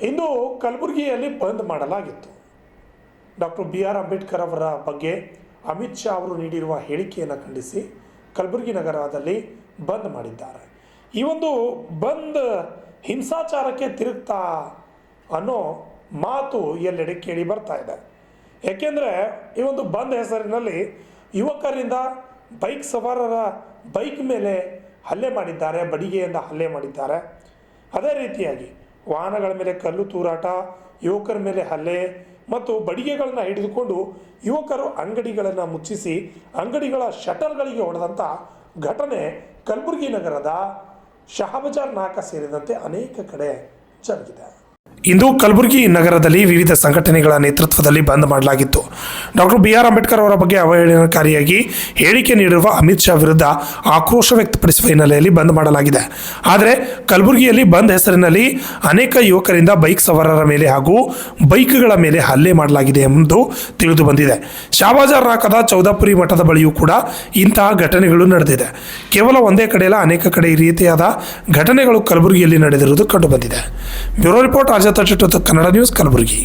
ಇಂದು ಕಲಬುರಗಿಯಲ್ಲಿ ಬಂದ್ ಮಾಡಲಾಗಿತ್ತು. ಡಾಕ್ಟರ್ BR ಅಂಬೇಡ್ಕರ್ ಅವರ ಬಗ್ಗೆ ಅಮಿತ್ ಶಾ ಅವರು ನೀಡಿರುವ ಹೇಳಿಕೆಯನ್ನು ಖಂಡಿಸಿ ಕಲಬುರಗಿ ನಗರದಲ್ಲಿ ಬಂದ್ ಮಾಡಿದ್ದಾರೆ. ಈ ಒಂದು ಬಂದ್ ಹಿಂಸಾಚಾರಕ್ಕೆ ತಿರುಗ್ತಾ ಅನ್ನೋ ಮಾತು ಎಲ್ಲೆಡೆ ಕೇಳಿ ಬರ್ತಾ ಇದೆ. ಏಕೆಂದರೆ ಈ ಒಂದು ಬಂದ್ ಹೆಸರಿನಲ್ಲಿ ಯುವಕರಿಂದ ಬೈಕ್ ಸವಾರರ ಬೈಕ್ ಮೇಲೆ ಹಲ್ಲೆ ಮಾಡಿದ್ದಾರೆ, ಬಡಿಗೆಯಿಂದ ಹಲ್ಲೆ ಮಾಡಿದ್ದಾರೆ. ಅದೇ ರೀತಿಯಾಗಿ ವಾಹನಗಳ ಮೇಲೆ ಕಲ್ಲು ತೂರಾಟ, ಯುವಕರ ಮೇಲೆ ಹಲ್ಲೆ ಮತ್ತು ಬಡಿಗೆಗಳನ್ನ ಹಿಡಿದುಕೊಂಡು ಯುವಕರು ಅಂಗಡಿಗಳನ್ನು ಮುಚ್ಚಿಸಿ ಅಂಗಡಿಗಳ ಶಟರ್ಗಳಿಗೆ ಹೊಡೆದಂಥ ಘಟನೆ ಕಲಬುರಗಿ ನಗರದ ಶಹಾಬಜಾರ್ ನಾಕ ಸೇರಿದಂತೆ ಅನೇಕ ಕಡೆ ಜರುಗಿದೆ. ಇಂದು ಕಲಬುರಗಿ ನಗರದಲ್ಲಿ ವಿವಿಧ ಸಂಘಟನೆಗಳ ನೇತೃತ್ವದಲ್ಲಿ ಬಂದ್ ಮಾಡಲಾಗಿತ್ತು. ಡಾಕ್ಟರ್ BR ಅಂಬೇಡ್ಕರ್ ಅವರ ಬಗ್ಗೆ ಅವಹೇಳನಕಾರಿಯಾಗಿ ಹೇಳಿಕೆ ನೀಡಿರುವ ಅಮಿತ್ ಶಾ ವಿರುದ್ಧ ಆಕ್ರೋಶ ವ್ಯಕ್ತಪಡಿಸುವ ಹಿನ್ನೆಲೆಯಲ್ಲಿ ಬಂದ್ ಮಾಡಲಾಗಿದೆ. ಆದರೆ ಕಲಬುರಗಿಯಲ್ಲಿ ಬಂದ್ ಹೆಸರಿನಲ್ಲಿ ಅನೇಕ ಯುವಕರಿಂದ ಬೈಕ್ ಸವಾರರ ಮೇಲೆ ಹಾಗೂ ಬೈಕ್ಗಳ ಮೇಲೆ ಹಲ್ಲೆ ಮಾಡಲಾಗಿದೆ ಎಂದು ತಿಳಿದು ಬಂದಿದೆ. ಶಹಾಬಜಾರ್ ನಾಕದ ಚೌದಾಪುರಿ ಮಠದ ಬಳಿಯೂ ಕೂಡ ಇಂತಹ ಘಟನೆಗಳು ನಡೆದಿದೆ. ಕೇವಲ ಒಂದೇ ಕಡೆಯಲ್ಲ, ಅನೇಕ ಕಡೆ ಈ ರೀತಿಯಾದ ಘಟನೆಗಳು ಕಲಬುರಗಿಯಲ್ಲಿ ನಡೆದಿರುವುದು ಕಂಡುಬಂದಿದೆ. Bureau report Kannada news Kalaburagi.